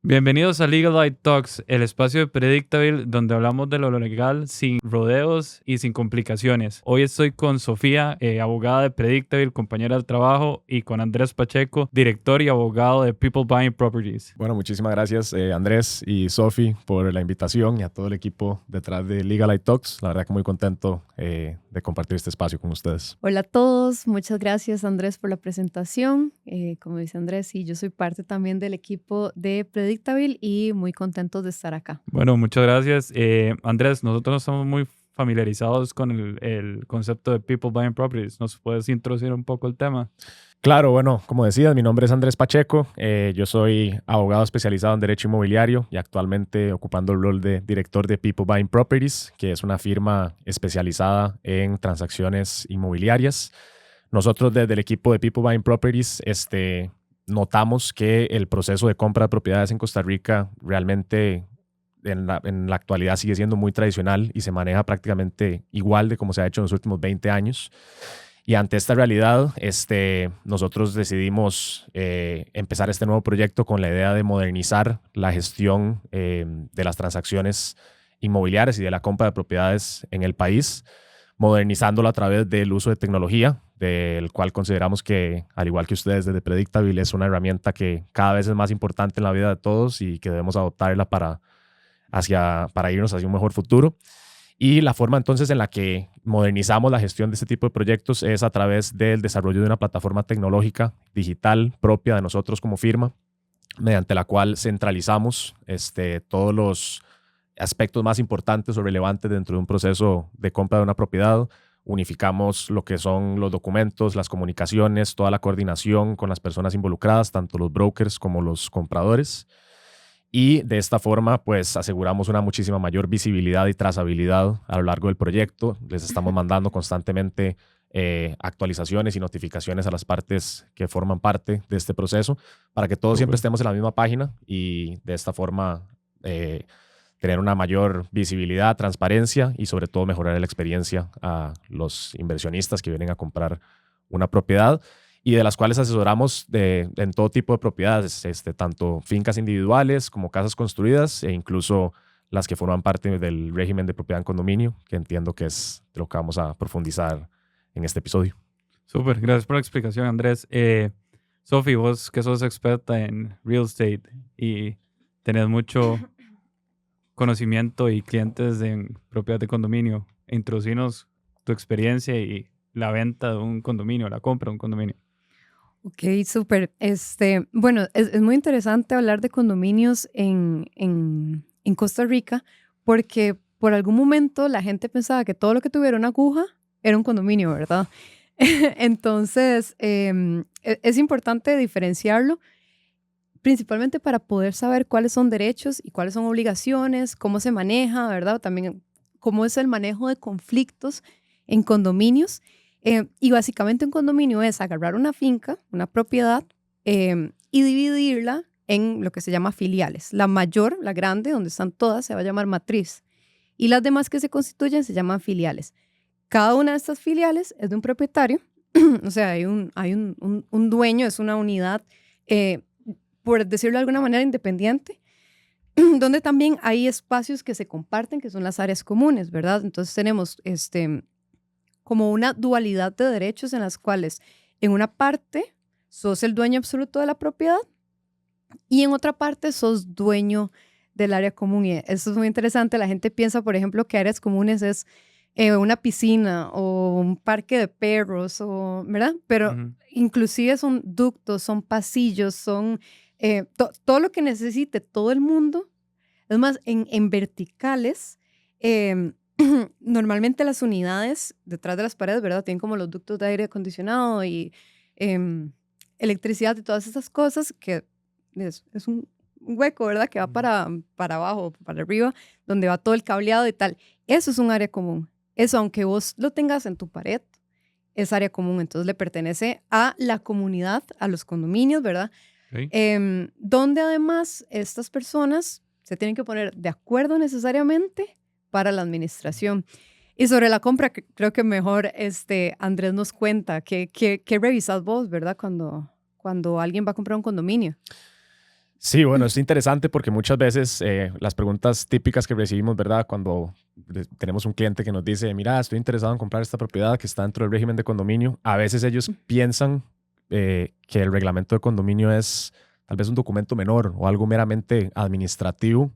Bienvenidos a Legal Light Talks, el espacio de Predictable donde hablamos de lo legal sin rodeos y sin complicaciones. Hoy estoy con Sofía, abogada de Predictable, compañera del trabajo, y con Andrés Pacheco, director y abogado de People Buying Properties. Bueno, muchísimas gracias Andrés y Sofi por la invitación y a todo el equipo detrás de Legal Light Talks. La verdad que muy contento de compartir este espacio con ustedes. Hola a todos, muchas gracias Andrés por la presentación. Como dice Andrés, sí, yo soy parte también del equipo de Predictable y muy contentos de estar acá. Bueno, muchas gracias. Andrés, nosotros no estamos muy familiarizados con el concepto de People Buying Properties. ¿Nos puedes introducir un poco el tema? Claro, bueno, como decías, mi nombre es Andrés Pacheco. Yo soy abogado especializado en Derecho Inmobiliario y actualmente ocupando el rol de director de People Buying Properties, que es una firma especializada en transacciones inmobiliarias. Nosotros desde el equipo de People Buying Properties notamos que el proceso de compra de propiedades en Costa Rica realmente en la actualidad sigue siendo muy tradicional y se maneja prácticamente igual de como se ha hecho en los últimos 20 años. Y ante esta realidad, nosotros decidimos empezar este nuevo proyecto con la idea de modernizar la gestión de las transacciones inmobiliarias y de la compra de propiedades en el país, modernizándolo a través del uso de tecnología, del cual consideramos que, al igual que ustedes desde Predictable, es una herramienta que cada vez es más importante en la vida de todos y que debemos adoptarla para irnos hacia un mejor futuro. Y la forma entonces en la que modernizamos la gestión de este tipo de proyectos es a través del desarrollo de una plataforma tecnológica digital propia de nosotros como firma, mediante la cual centralizamos todos los aspectos más importantes o relevantes dentro de un proceso de compra de una propiedad. Unificamos lo que son los documentos, las comunicaciones, toda la coordinación con las personas involucradas, tanto los brokers como los compradores. Y de esta forma, pues aseguramos una muchísima mayor visibilidad y trazabilidad a lo largo del proyecto. Les estamos mandando constantemente actualizaciones y notificaciones a las partes que forman parte de este proceso para que todos siempre estemos en la misma página y de esta forma tener una mayor visibilidad, transparencia y sobre todo mejorar la experiencia a los inversionistas que vienen a comprar una propiedad y de las cuales asesoramos en todo tipo de propiedades, tanto fincas individuales como casas construidas e incluso las que forman parte del régimen de propiedad en condominio, que entiendo que es de lo que vamos a profundizar en este episodio. Súper, gracias por la explicación, Andrés. Sofi, vos que sos experta en real estate y tenés mucho conocimiento y clientes en propiedad de condominio, introducinos tu experiencia y la venta de un condominio, la compra de un condominio. Ok, súper. Bueno, es muy interesante hablar de condominios en Costa Rica porque por algún momento la gente pensaba que todo lo que tuviera una aguja era un condominio, ¿verdad? Entonces, es importante diferenciarlo, principalmente para poder saber cuáles son derechos y cuáles son obligaciones, cómo se maneja, ¿verdad? También cómo es el manejo de conflictos en condominios. Y básicamente un condominio es agarrar una finca, una propiedad, y dividirla en lo que se llama filiales. La mayor, la grande, donde están todas, se va a llamar matriz. Y las demás que se constituyen se llaman filiales. Cada una de estas filiales es de un propietario, o sea, hay un dueño, es una unidad, por decirlo de alguna manera, independiente, donde también hay espacios que se comparten, que son las áreas comunes, ¿verdad? Entonces tenemos como una dualidad de derechos en las cuales en una parte sos el dueño absoluto de la propiedad y en otra parte sos dueño del área común. Y eso es muy interesante. La gente piensa, por ejemplo, que áreas comunes es una piscina o un parque de perros, ¿verdad? Pero inclusive son ductos, son pasillos, son todo lo que necesite todo el mundo. Es más, en verticales, normalmente las unidades detrás de las paredes, ¿verdad? Tienen como los ductos de aire acondicionado y electricidad y todas esas cosas que es un hueco, ¿verdad? Que va para abajo, para arriba, donde va todo el cableado y tal. Eso es un área común. Eso, aunque vos lo tengas en tu pared, es área común. Entonces le pertenece a la comunidad, a los condominios, ¿verdad? Okay. Donde además estas personas se tienen que poner de acuerdo necesariamente para la administración. Y sobre la compra, creo que mejor Andrés nos cuenta qué revisas vos, ¿verdad? Cuando alguien va a comprar un condominio. Sí, bueno, es interesante porque muchas veces las preguntas típicas que recibimos, ¿verdad? Cuando tenemos un cliente que nos dice, mira, estoy interesado en comprar esta propiedad que está dentro del régimen de condominio, a veces ellos piensan que el reglamento de condominio es tal vez un documento menor o algo meramente administrativo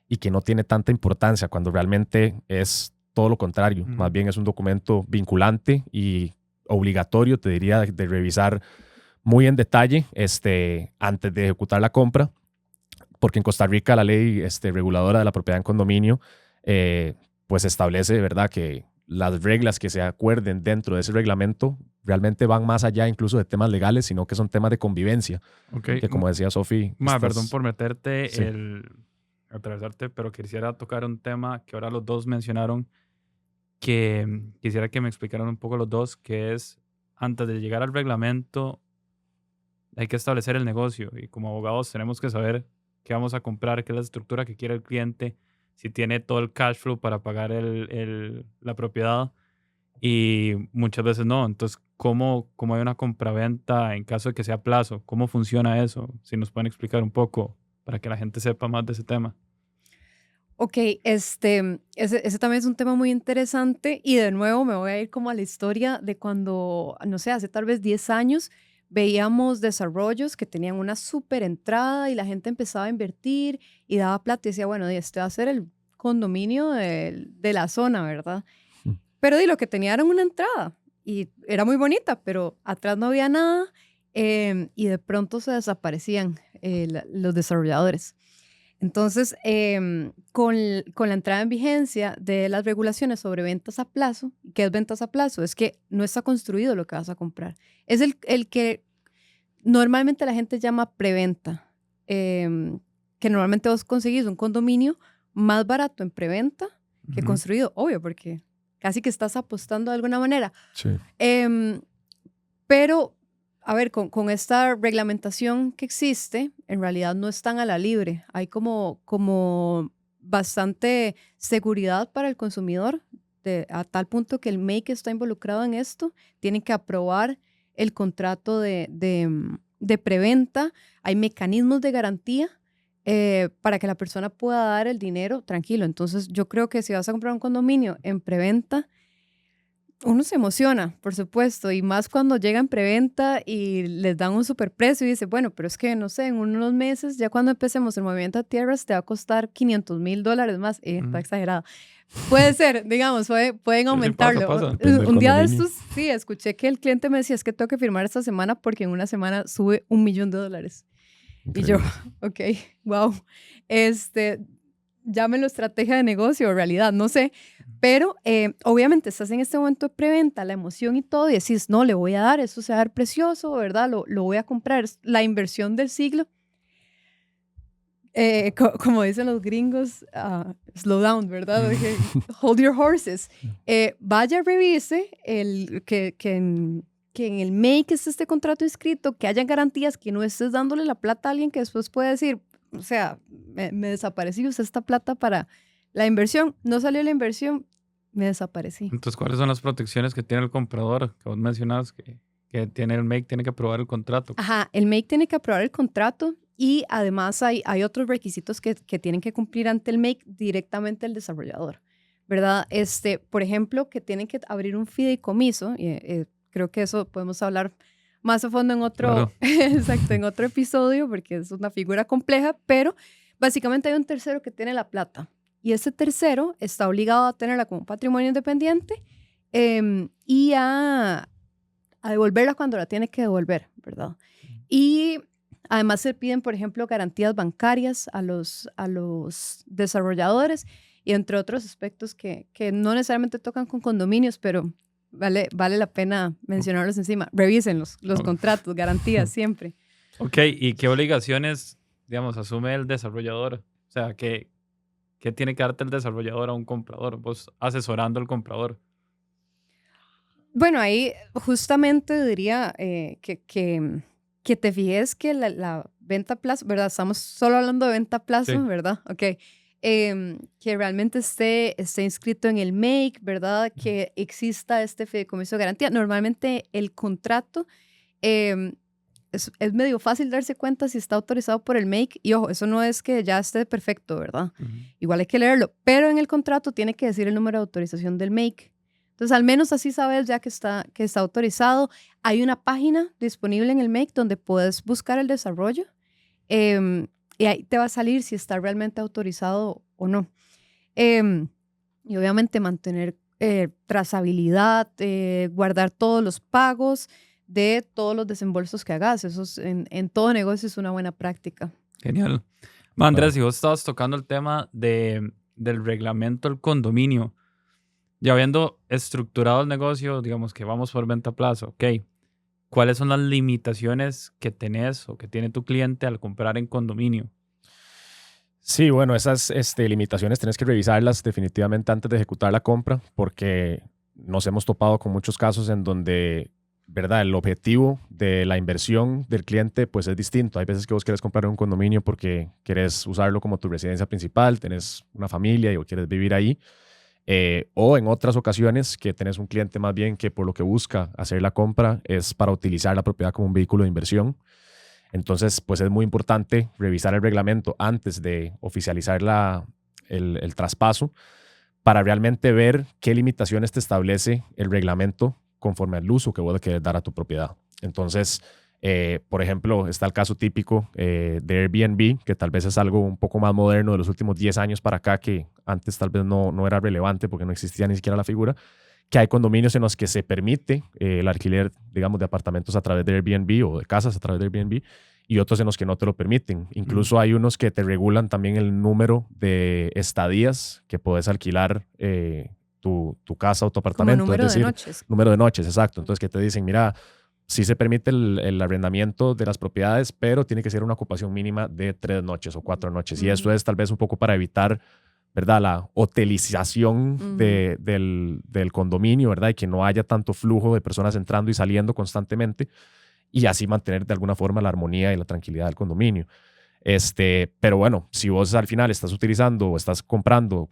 y que no tiene tanta importancia cuando realmente es todo lo contrario. Más bien es un documento vinculante y obligatorio, te diría, de revisar muy en detalle antes de ejecutar la compra, porque en Costa Rica la ley reguladora de la propiedad en condominio pues establece, ¿verdad?, que las reglas que se acuerden dentro de ese reglamento realmente van más allá incluso de temas legales, sino que son temas de convivencia. Okay. Que como decía Sofi... Perdón por meterte, sí. atravesarte, pero quisiera tocar un tema que ahora los dos mencionaron, que quisiera que me explicaran un poco los dos, que es, antes de llegar al reglamento, hay que establecer el negocio y como abogados tenemos que saber qué vamos a comprar, qué es la estructura que quiere el cliente, si tiene todo el cash flow para pagar la propiedad, y muchas veces no. Entonces, ¿cómo hay una compraventa en caso de que sea a plazo? ¿Cómo funciona eso? Si nos pueden explicar un poco para que la gente sepa más de ese tema. Ok, ese también es un tema muy interesante y de nuevo me voy a ir como a la historia de cuando, no sé, hace tal vez 10 años veíamos desarrollos que tenían una súper entrada y la gente empezaba a invertir y daba plata y decía, bueno, este va a ser el condominio de la zona, ¿verdad? Pero lo que tenía era una entrada y era muy bonita, pero atrás no había nada y de pronto se desaparecían los desarrolladores. Entonces, con la entrada en vigencia de las regulaciones sobre ventas a plazo, ¿qué es ventas a plazo? Es que no está construido lo que vas a comprar. Es el que normalmente la gente llama preventa, que normalmente vos conseguís un condominio más barato en preventa que construido, obvio, porque casi que estás apostando de alguna manera. Sí. Pero, a ver, con esta reglamentación que existe, en realidad no están a la libre. Hay como bastante seguridad para el consumidor, a tal punto que el MAKE está involucrado en esto. Tienen que aprobar el contrato de preventa. Hay mecanismos de garantía para que la persona pueda dar el dinero tranquilo. Entonces, yo creo que si vas a comprar un condominio en preventa, uno se emociona, por supuesto, y más cuando llega en preventa y les dan un superprecio y dice, bueno, pero es que, no sé, en unos meses, ya cuando empecemos el movimiento de tierras, te va a costar $500,000 más. Está exagerado. Puede ser, digamos, pueden aumentarlo. Sí, pasa. Un día de estos, sí, escuché que el cliente me decía, es que tengo que firmar esta semana porque en una semana sube $1,000,000. Increíble. Y yo, ok, wow. Llámenlo estrategia de negocio o realidad, no sé. Pero obviamente estás en este momento de preventa, la emoción y todo, y decís, no, le voy a dar, eso se va a dar precioso, ¿verdad? Lo voy a comprar, es la inversión del siglo. Como dicen los gringos, slow down, ¿verdad? Hold your horses. Vaya, revise que en el MAKE esté este contrato inscrito, que haya garantías, que no estés dándole la plata a alguien que después puede decir, o sea, me desaparecí, usé esta plata para la inversión, no salió la inversión, me desaparecí. Entonces, ¿cuáles son las protecciones que tiene el comprador? Que vos mencionabas que tiene el MAKE, tiene que aprobar el contrato. Ajá, el MAKE tiene que aprobar el contrato y además hay otros requisitos que tienen que cumplir ante el MAKE directamente el desarrollador, ¿verdad? Por ejemplo, que tienen que abrir un fideicomiso, y creo que eso podemos hablar más a fondo en otro, claro. Exacto, en otro episodio, porque es una figura compleja, pero básicamente hay un tercero que tiene la plata. Y ese tercero está obligado a tenerla como patrimonio independiente y a devolverla cuando la tiene que devolver, ¿verdad? Y además se piden, por ejemplo, garantías bancarias a los desarrolladores y entre otros aspectos que no necesariamente tocan con condominios, pero vale la pena mencionarlos encima. Revisen los contratos, garantías siempre. Ok, ¿y qué obligaciones, digamos, asume el desarrollador? O sea, ¿qué tiene que darte el desarrollador a un comprador? Vos asesorando al comprador. Bueno, ahí justamente diría que te fijes que la venta a plazo, ¿verdad? Estamos solo hablando de venta a plazo, sí. ¿Verdad? Ok. Que realmente esté inscrito en el MAKE, ¿verdad? Que exista este fideicomiso de garantía. Normalmente el contrato es medio fácil darse cuenta si está autorizado por el MAKE. Y ojo, eso no es que ya esté perfecto, ¿verdad? Igual hay que leerlo. Pero en el contrato tiene que decir el número de autorización del MAKE. Entonces, al menos así sabes ya que está autorizado. Hay una página disponible en el MAKE donde puedes buscar el desarrollo y ahí te va a salir si está realmente autorizado o no. Y obviamente mantener trazabilidad, guardar todos los pagos de todos los desembolsos que hagas. Eso en todo negocio es una buena práctica. Genial. Andrés, si vos estabas tocando el tema del reglamento del condominio, ya habiendo estructurado el negocio, digamos que vamos por venta a plazo, ok, ¿cuáles son las limitaciones que tenés o que tiene tu cliente al comprar en condominio? Sí, bueno, esas limitaciones tienes que revisarlas definitivamente antes de ejecutar la compra, porque nos hemos topado con muchos casos en donde, ¿verdad?, el objetivo de la inversión del cliente pues es distinto. Hay veces que vos querés comprar un condominio porque querés usarlo como tu residencia principal, tenés una familia y o quieres vivir ahí. O en otras ocasiones que tenés un cliente más bien que por lo que busca hacer la compra es para utilizar la propiedad como un vehículo de inversión. Entonces, pues es muy importante revisar el reglamento antes de oficializar el traspaso para realmente ver qué limitaciones te establece el reglamento conforme al uso que vos le quieres dar a tu propiedad. Entonces, por ejemplo, está el caso típico de Airbnb, que tal vez es algo un poco más moderno de los últimos 10 años para acá, que antes tal vez no era relevante porque no existía ni siquiera la figura, que hay condominios en los que se permite el alquiler, digamos, de apartamentos a través de Airbnb o de casas a través de Airbnb y otros en los que no te lo permiten. Incluso hay unos que te regulan también el número de estadías que puedes alquilar tu casa o tu apartamento. Como número es decir, de noches. Número de noches, exacto. Entonces, que te dicen, mira, sí se permite el arrendamiento de las propiedades, pero tiene que ser una ocupación mínima de 3 noches o 4 noches. Y eso es tal vez un poco para evitar, ¿verdad?, la hotelización del condominio, ¿verdad? Y que no haya tanto flujo de personas entrando y saliendo constantemente y así mantener de alguna forma la armonía y la tranquilidad del condominio. Pero bueno, si vos al final estás utilizando o estás comprando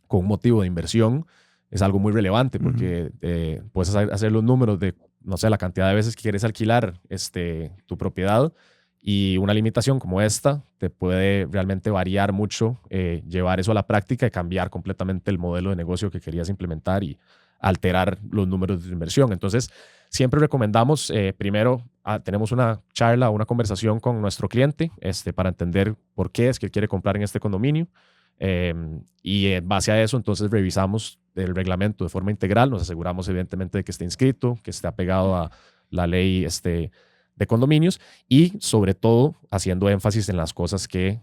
con un motivo de inversión, es algo muy relevante porque puedes hacer los números de, no sé, la cantidad de veces que quieres alquilar tu propiedad y una limitación como esta te puede realmente variar mucho, llevar eso a la práctica y cambiar completamente el modelo de negocio que querías implementar y alterar los números de inversión. Entonces, siempre recomendamos, primero, tenemos una charla o una conversación con nuestro cliente para entender por qué es que quiere comprar en este condominio. Y en base a eso, entonces revisamos el reglamento de forma integral, nos aseguramos evidentemente de que esté inscrito, que esté apegado a la ley de condominios y sobre todo haciendo énfasis en las cosas que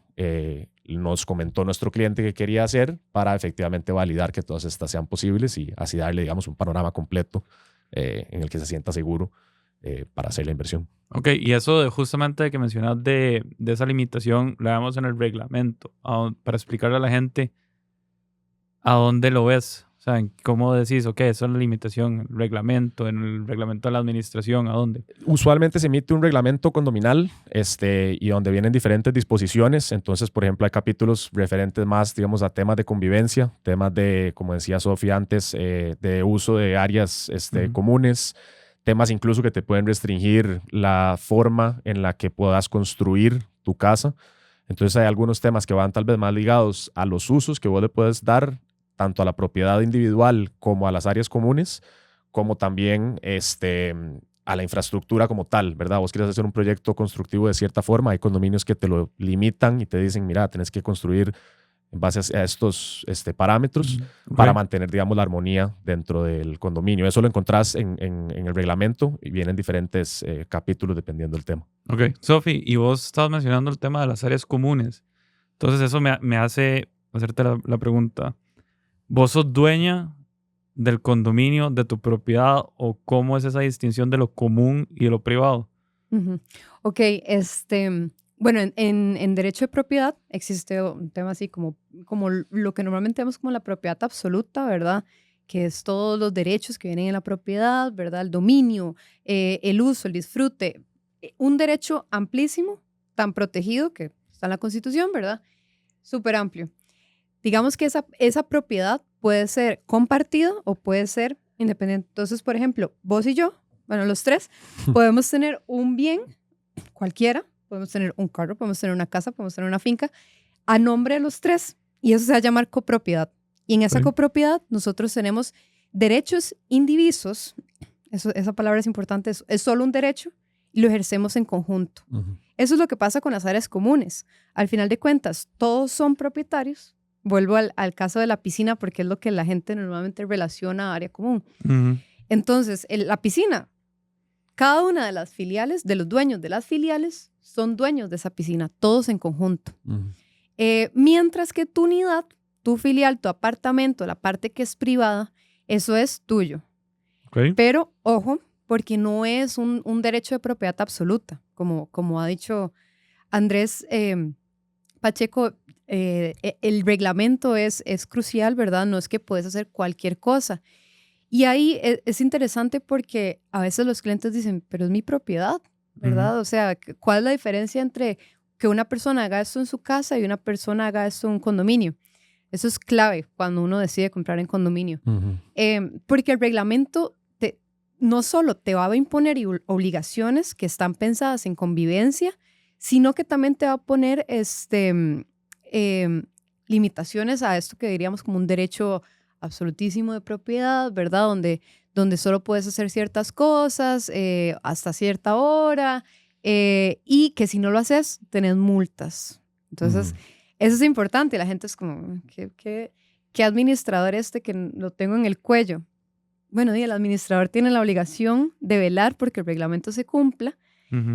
nos comentó nuestro cliente que quería hacer para efectivamente validar que todas estas sean posibles y así darle, digamos, un panorama completo en el que se sienta seguro para hacer la inversión. Ok, y eso justamente que mencionas de esa limitación, lo vemos en el reglamento, para explicarle a la gente a dónde lo ves. O sea, ¿cómo decís, ok, esa es la limitación, el reglamento, en el reglamento de la administración, a dónde? Usualmente se emite un reglamento condominal y donde vienen diferentes disposiciones. Entonces, por ejemplo, hay capítulos referentes más, digamos, a temas de convivencia, temas de, como decía Sofía antes, de uso de áreas comunes, temas incluso que te pueden restringir la forma en la que puedas construir tu casa. Entonces hay algunos temas que van tal vez más ligados a los usos que vos le puedes dar tanto a la propiedad individual como a las áreas comunes, como también a la infraestructura como tal, ¿verdad? Vos quieres hacer un proyecto constructivo de cierta forma, hay condominios que te lo limitan y te dicen, mira, tenés que construir en base a estos parámetros para mantener, digamos, la armonía dentro del condominio. Eso lo encontrás en el reglamento y vienen diferentes capítulos dependiendo del tema. Ok. Sofi, y vos estabas mencionando el tema de las áreas comunes. Entonces eso me hace hacerte la pregunta. ¿Vos sos dueña del condominio, de tu propiedad, o cómo es esa distinción de lo común y de lo privado? Ok, bueno, en derecho de propiedad existe un tema así como lo que normalmente vemos como la propiedad absoluta, ¿verdad? Que es todos los derechos que vienen en la propiedad, ¿verdad? El dominio, el uso, el disfrute. Un derecho amplísimo, tan protegido que está en la Constitución, ¿verdad? Súper amplio. Digamos que esa propiedad puede ser compartida o puede ser independiente. Entonces, por ejemplo, vos y yo bueno, los tres, podemos tener un bien cualquiera, podemos tener un carro, podemos tener una casa, podemos tener una finca, a nombre de los tres, y eso se va a llamar copropiedad. Y en esa copropiedad nosotros tenemos derechos indivisos, esa palabra es importante, es solo un derecho, y lo ejercemos en conjunto. Eso es lo que pasa con las áreas comunes. Al final de cuentas, todos son propietarios. Vuelvo al caso de la piscina porque es lo que la gente normalmente relaciona a área común. Entonces, la piscina, cada una de las filiales, de los dueños de las filiales, son dueños de esa piscina, todos en conjunto. Mientras que tu unidad, tu filial, tu apartamento, la parte que es privada, eso es tuyo. Pero, ojo, porque no es un derecho de propiedad absoluta, como ha dicho Andrés Pacheco. El reglamento es crucial, ¿verdad? No es que puedes hacer cualquier cosa. Y ahí es interesante porque a veces los clientes dicen, pero es mi propiedad, ¿verdad? O sea, ¿cuál es la diferencia entre que una persona haga esto en su casa y una persona haga esto en un condominio? Eso es clave cuando uno decide comprar en condominio. Porque el reglamento no solo te va a imponer obligaciones que están pensadas en convivencia, sino que también te va a poner limitaciones a esto que diríamos como un derecho absolutísimo de propiedad, ¿verdad? Donde solo puedes hacer ciertas cosas hasta cierta hora y que si no lo haces, tenés multas. Entonces, eso es importante. La gente es como, ¿qué administrador que lo tengo en el cuello? Bueno, y el administrador tiene la obligación de velar porque el reglamento se cumpla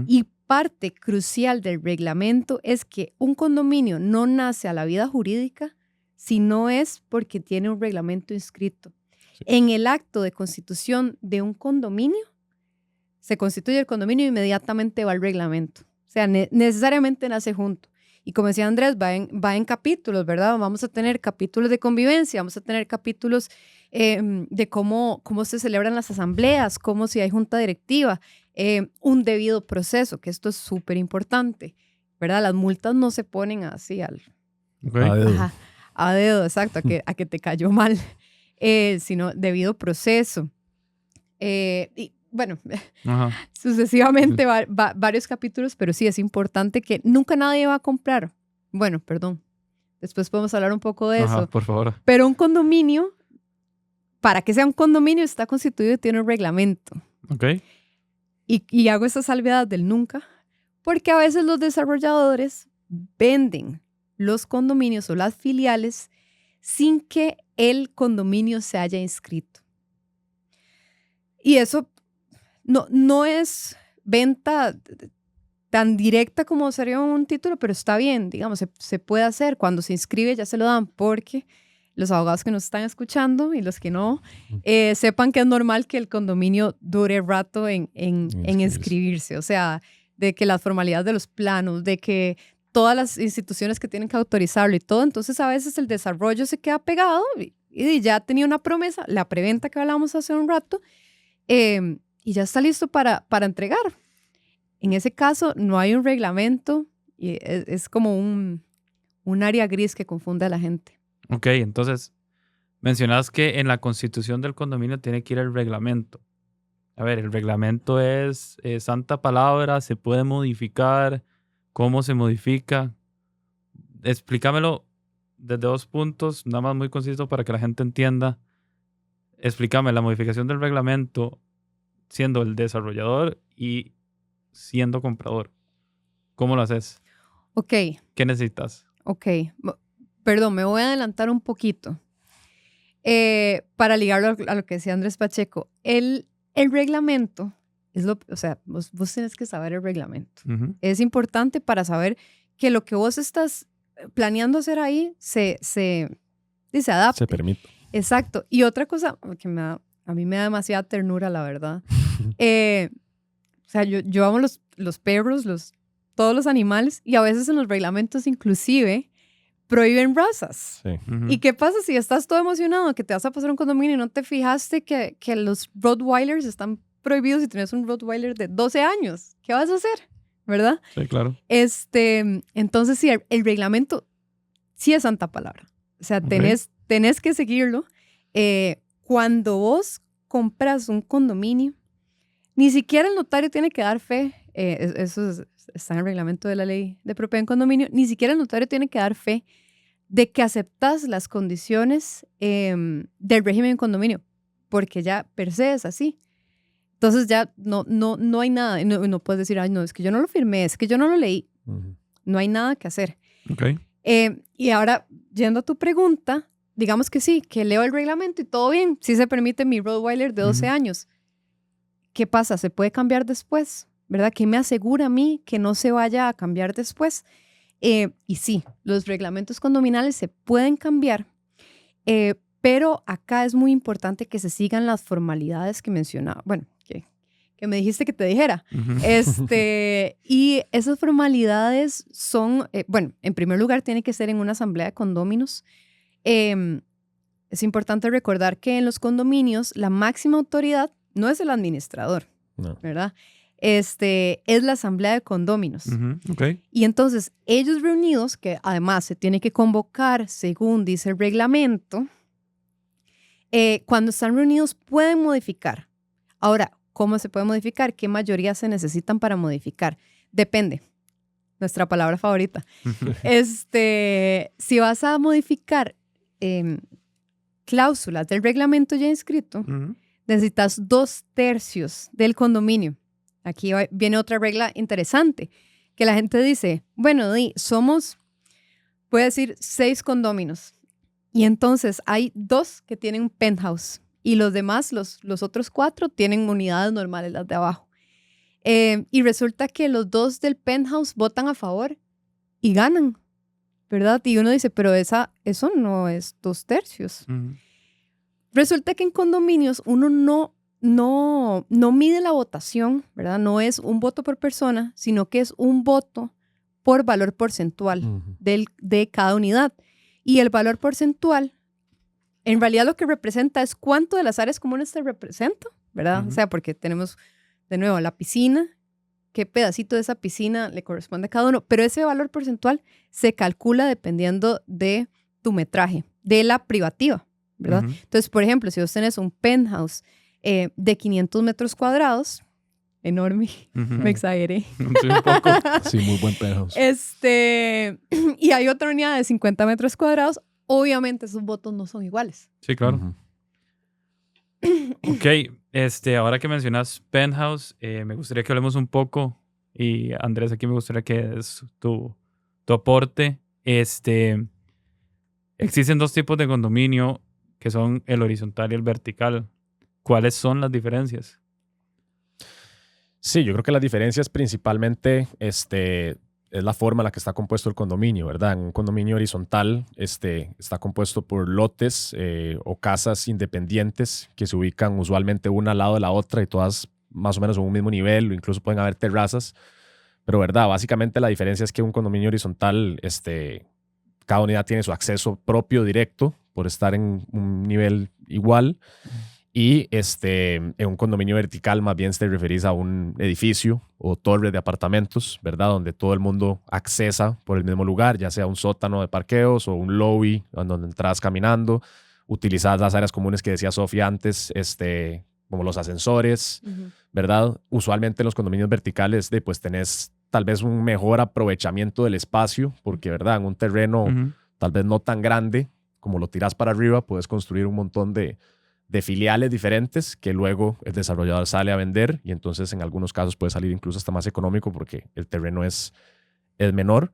y parte crucial del reglamento es que un condominio no nace a la vida jurídica si no es porque tiene un reglamento inscrito. Sí. En el acto de constitución de un condominio, se constituye el condominio y inmediatamente va el reglamento. O sea, necesariamente nace junto. Y como decía Andrés, va en capítulos, ¿verdad? Vamos a tener capítulos de convivencia, vamos a tener capítulos de cómo se celebran las asambleas, cómo si hay junta directiva, un debido proceso, que esto es súper importante, ¿verdad? Las multas no se ponen así a dedo, exacto, a que te cayó mal, sino debido proceso. Y bueno, sucesivamente varios capítulos, pero sí es importante que nunca nadie va a comprar. Bueno, perdón, después podemos hablar un poco de eso. Por favor. Pero un condominio, para que sea un condominio, está constituido y tiene un reglamento. Y hago esta salvedad del nunca, porque a veces los desarrolladores venden los condominios o las filiales sin que el condominio se haya inscrito. Y eso no es venta tan directa como sería un título, pero está bien, digamos, se puede hacer. Cuando se inscribe ya se lo dan, porque los abogados que nos están escuchando y los que no, sepan que es normal que el condominio dure rato en inscribirse. O sea, de que las formalidades de los planos, de que todas las instituciones que tienen que autorizarlo y todo. Entonces, a veces el desarrollo se queda pegado y ya tenía una promesa, la preventa que hablábamos hace un rato, y ya está listo para entregar. En ese caso, no hay un reglamento y es como un área gris que confunde a la gente. Ok, entonces, mencionas que en la constitución del condominio tiene que ir el reglamento. A ver, el reglamento es santa palabra, se puede modificar. ¿Cómo se modifica? Explícamelo desde 2 puntos, nada más muy conciso para que la gente entienda. Explícame la modificación del reglamento siendo el desarrollador y siendo comprador. ¿Cómo lo haces? Ok. ¿Qué necesitas? Ok. Perdón, me voy a adelantar un poquito. Para ligarlo a lo que decía Andrés Pacheco, el reglamento o sea, vos tenés que saber el reglamento. Es importante para saber que lo que vos estás planeando hacer ahí se adapte. Se permite. Exacto. Y otra cosa que a mí me da demasiada ternura, la verdad. O sea, yo amo los perros, todos los animales, y a veces en los reglamentos inclusive prohíben razas. Sí. ¿Y qué pasa si estás todo emocionado que te vas a pasar un condominio y no te fijaste que los Rottweilers están prohibidos si tienes un Rottweiler de 12 años? ¿Qué vas a hacer? ¿Verdad? Sí, claro. Entonces, sí, el reglamento sí es santa palabra. O sea, tenés que seguirlo. Cuando vos compras un condominio, Ni siquiera el notario tiene que dar fe, está en el reglamento de la ley de propiedad en condominio, ni siquiera el notario tiene que dar fe de que aceptas las condiciones del régimen en condominio, porque ya per se es así. Entonces ya no hay nada, no puedes decir, ay, no, es que yo no lo firmé, es que yo no lo leí. No hay nada que hacer. Okay. Y ahora, yendo a tu pregunta, digamos que sí, que leo el reglamento y todo bien, sí se permite mi Rottweiler de 12 años. ¿Qué pasa? ¿Se puede cambiar después? ¿Verdad? ¿Qué me asegura a mí que no se vaya a cambiar después? Y sí, los reglamentos condominales se pueden cambiar, pero acá es muy importante que se sigan las formalidades que mencionaba, bueno, que me dijiste que te dijera. Y esas formalidades son, bueno, en primer lugar tiene que ser en una asamblea de condóminos. Es importante recordar que en los condominios la máxima autoridad no es el administrador, ¿verdad? Es la asamblea de condóminos. Okay. Y entonces ellos reunidos, que además se tiene que convocar según dice el reglamento, cuando están reunidos pueden modificar. Ahora, ¿cómo se puede modificar? ¿Qué mayoría se necesitan para modificar? Depende. Nuestra palabra favorita. Si vas a modificar cláusulas del reglamento ya inscrito, necesitas 2/3 del condominio. Aquí viene otra regla interesante, que la gente dice, bueno, somos, puede decir, 6 condóminos. Y entonces hay 2 que tienen un penthouse y los demás, los otros 4, tienen unidades normales, las de abajo. Y resulta que los 2 del penthouse votan a favor y ganan, ¿verdad? Y uno dice, pero eso no es 2/3. Resulta que en condominios uno no mide la votación, ¿verdad? No es un voto por persona, sino que es un voto por valor porcentual de cada unidad. Y el valor porcentual, en realidad lo que representa es cuánto de las áreas comunes te representa, ¿verdad? O sea, porque tenemos, de nuevo, la piscina, qué pedacito de esa piscina le corresponde a cada uno, pero ese valor porcentual se calcula dependiendo de tu metraje, de la privativa, ¿verdad? Entonces, por ejemplo, si vos tenés un penthouse de 500 metros cuadrados, enorme, me exageré. Sí, un poco. Sí, muy buen penthouse. Y hay otra unidad de 50 metros cuadrados, obviamente esos votos no son iguales. Sí, claro. Ok, ahora que mencionas penthouse, me gustaría que hablemos un poco, y Andrés, aquí me gustaría que des tu aporte. Existen 2 tipos de condominio, que son el horizontal y el vertical. ¿Cuáles son las diferencias? Sí, yo creo que las diferencias principalmente es la forma en la que está compuesto el condominio, ¿verdad? En un condominio horizontal está compuesto por lotes o casas independientes que se ubican usualmente una al lado de la otra y todas más o menos en un mismo nivel, o incluso pueden haber terrazas. Pero, ¿verdad? Básicamente la diferencia es que un condominio horizontal, cada unidad tiene su acceso propio directo por estar en un nivel igual. Y en un condominio vertical más bien te referís a un edificio o torre de apartamentos, ¿verdad? Donde todo el mundo accesa por el mismo lugar, ya sea un sótano de parqueos o un lobby donde entras caminando. Utilizas las áreas comunes que decía Sofía antes, como los ascensores, ¿verdad? Usualmente en los condominios verticales pues tenés tal vez un mejor aprovechamiento del espacio porque, ¿verdad? En un terreno tal vez no tan grande, como lo tiras para arriba, puedes construir un montón de filiales diferentes que luego el desarrollador sale a vender y entonces en algunos casos puede salir incluso hasta más económico porque el terreno es menor.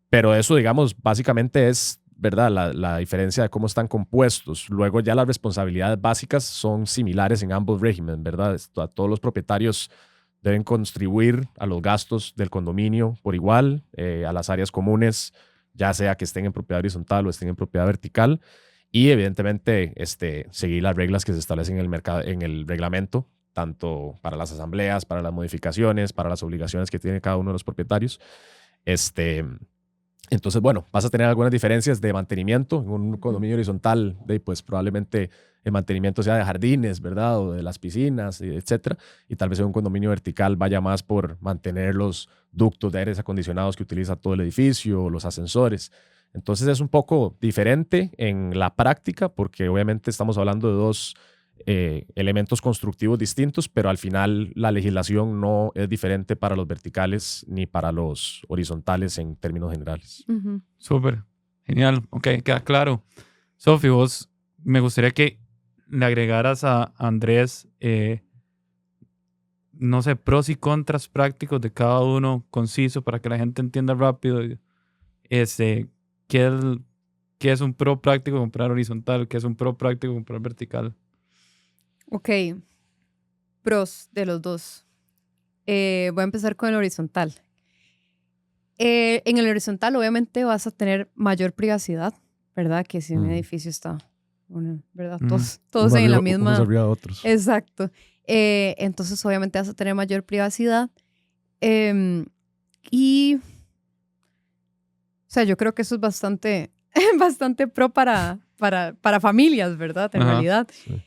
Pero eso, digamos, básicamente es, ¿verdad? La diferencia de cómo están compuestos. Luego ya las responsabilidades básicas son similares en ambos regímenes, ¿verdad? Todos los propietarios deben contribuir a los gastos del condominio por igual, a las áreas comunes, ya sea que estén en propiedad horizontal o estén en propiedad vertical. Y evidentemente seguir las reglas que se establecen en el reglamento, tanto para las asambleas, para las modificaciones, para las obligaciones que tiene cada uno de los propietarios. Entonces, bueno, vas a tener algunas diferencias de mantenimiento. En un condominio horizontal, pues probablemente el mantenimiento sea de jardines, ¿verdad? O de las piscinas, etcétera. Y tal vez en un condominio vertical vaya más por mantener los ductos de aires acondicionados que utiliza todo el edificio, o los ascensores. Entonces es un poco diferente en la práctica porque obviamente estamos hablando de 2 elementos constructivos distintos, pero al final la legislación no es diferente para los verticales ni para los horizontales en términos generales. Súper. Genial. Ok, queda claro. Sofi, vos me gustaría que le agregaras a Andrés, no sé, pros y contras prácticos de cada uno, conciso, para que la gente entienda rápido qué es un pro práctico comprar horizontal, qué es un pro práctico comprar vertical. Ok, pros de los dos. Voy a empezar con el horizontal. En el horizontal obviamente vas a tener mayor privacidad, ¿verdad? Que si un edificio está, ¿verdad? Todos en la misma... Unos arriba de otros. Exacto. Entonces obviamente vas a tener mayor privacidad. Y... O sea, yo creo que eso es bastante pro para familias, ¿verdad? En realidad. Sí.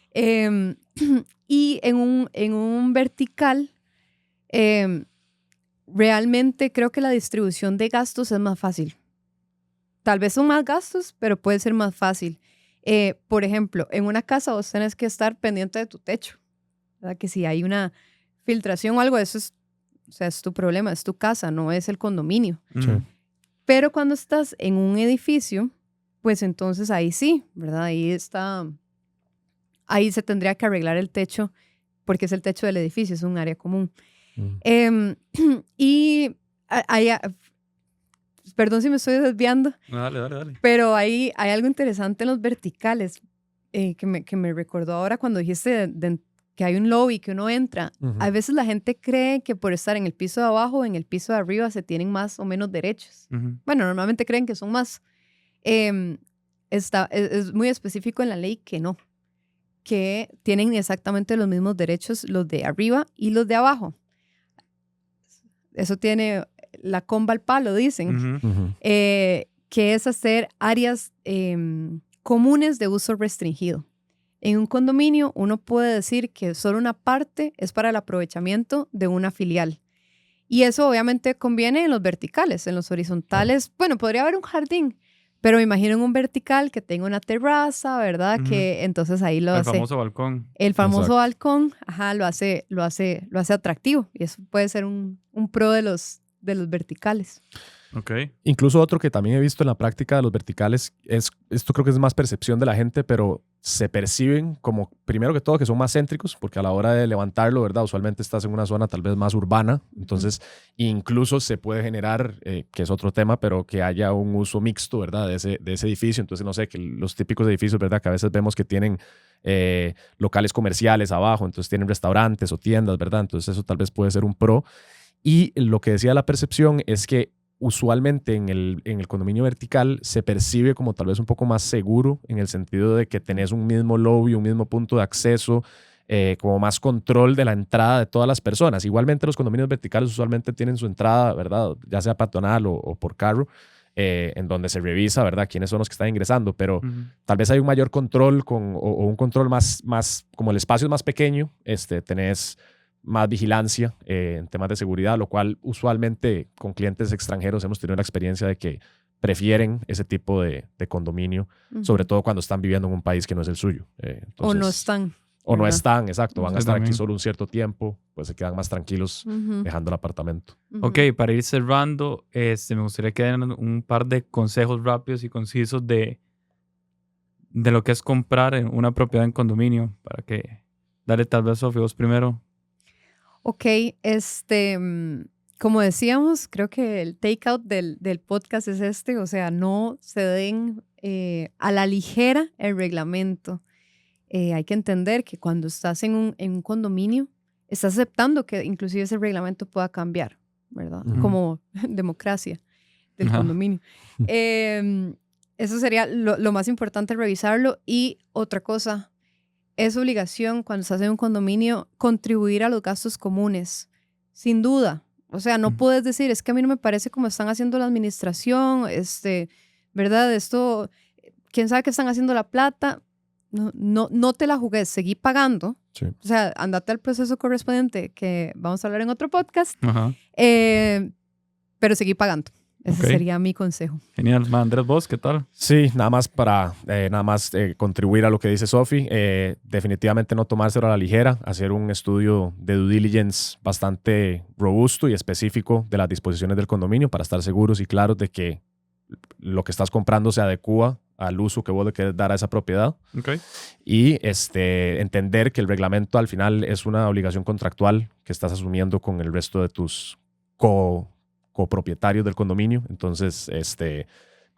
Y en un vertical, realmente creo que la distribución de gastos es más fácil. Tal vez son más gastos, pero puede ser más fácil. Por ejemplo, en una casa vos tenés que estar pendiente de tu techo, ¿verdad? Que si hay una filtración o algo, eso es tu problema, es tu casa, no es el condominio. Sí. Pero cuando estás en un edificio, pues entonces ahí sí, ¿verdad? Ahí se tendría que arreglar el techo, porque es el techo del edificio, es un área común. Y perdón si me estoy desviando, Dale. pero hay algo interesante en los verticales que me recordó ahora cuando dijiste que hay un lobby, que uno entra. A veces la gente cree que por estar en el piso de abajo o en el piso de arriba se tienen más o menos derechos. Bueno, normalmente creen que son más. Es muy específico en la ley que no, que tienen exactamente los mismos derechos los de arriba y los de abajo. Eso tiene la comba al palo, dicen, que es hacer áreas comunes de uso restringido. En un condominio uno puede decir que solo una parte es para el aprovechamiento de una filial. Y eso obviamente conviene en los verticales. En los horizontales, bueno, podría haber un jardín, pero me imagino en un vertical que tenga una terraza, ¿verdad? Que entonces ahí lo hace. El famoso balcón. El famoso Exacto. balcón, lo hace atractivo. Y eso puede ser un pro de los verticales. Ok. Incluso otro que también he visto en la práctica de los verticales, esto creo que es más percepción de la gente, pero se perciben como, primero que todo, que son más céntricos, porque a la hora de levantarlo, ¿verdad? Usualmente estás en una zona tal vez más urbana, entonces incluso se puede generar, que es otro tema, pero que haya un uso mixto, ¿verdad? De ese edificio. Entonces, no sé, que los típicos edificios, ¿verdad? Que a veces vemos que tienen locales comerciales abajo, entonces tienen restaurantes o tiendas, ¿verdad? Entonces eso tal vez puede ser un pro. Y lo que decía la percepción es que usualmente en el condominio vertical se percibe como tal vez un poco más seguro, en el sentido de que tenés un mismo lobby, un mismo punto de acceso, como más control de la entrada de todas las personas. Igualmente los condominios verticales usualmente tienen su entrada, ¿verdad? Ya sea peatonal o por carro, en donde se revisa, ¿verdad? Quiénes son los que están ingresando, pero tal vez hay un mayor control o un control más, como el espacio es más pequeño, tenés más vigilancia en temas de seguridad, lo cual usualmente con clientes extranjeros hemos tenido la experiencia de que prefieren ese tipo de condominio, sobre todo cuando están viviendo en un país que no es el suyo. Entonces, o no están. O no ¿verdad? están, exacto, van a estar aquí también. solo un cierto tiempo, pues se quedan más tranquilos dejando el apartamento. Ok, para ir cerrando, me gustaría que den un par de consejos rápidos y concisos de lo que es comprar una propiedad en condominio, para que... Dale, tal vez, Sofía, vos primero. Ok, como decíamos, creo que el takeout del podcast es o sea, no se den a la ligera el reglamento. Hay que entender que cuando estás en un condominio, estás aceptando que inclusive ese reglamento pueda cambiar, ¿verdad? Como democracia del condominio. Eso sería lo más importante, revisarlo. Y otra cosa, es obligación cuando estás en un condominio contribuir a los gastos comunes, sin duda. O sea, no puedes decir, es que a mí no me parece como están haciendo la administración, ¿verdad? Esto, quién sabe qué están haciendo la plata. No te la jugues, seguí pagando. Sí. O sea, andate al proceso correspondiente que vamos a hablar en otro podcast, pero seguí pagando. Ese Ok. sería mi consejo. Genial. Andrés, ¿vos qué tal? Sí, nada más para contribuir a lo que dice Sofi, definitivamente no tomárselo a la ligera, hacer un estudio de due diligence bastante robusto y específico de las disposiciones del condominio para estar seguros y claros de que lo que estás comprando se adecua al uso que vos le querés dar a esa propiedad. Ok. Y entender que el reglamento al final es una obligación contractual que estás asumiendo con el resto de tus copropietarios del condominio. Entonces,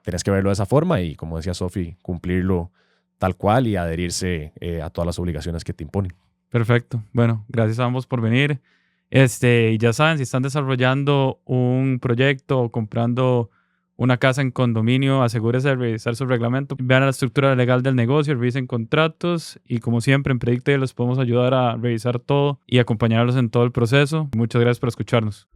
tenés que verlo de esa forma y, como decía Sofi, cumplirlo tal cual y adherirse a todas las obligaciones que te imponen. Perfecto. Bueno, gracias a ambos por venir. Y ya saben, si están desarrollando un proyecto o comprando una casa en condominio, asegúrese de revisar su reglamento, vean la estructura legal del negocio, revisen contratos y, como siempre, en Predicte los podemos ayudar a revisar todo y acompañarlos en todo el proceso. Muchas gracias por escucharnos.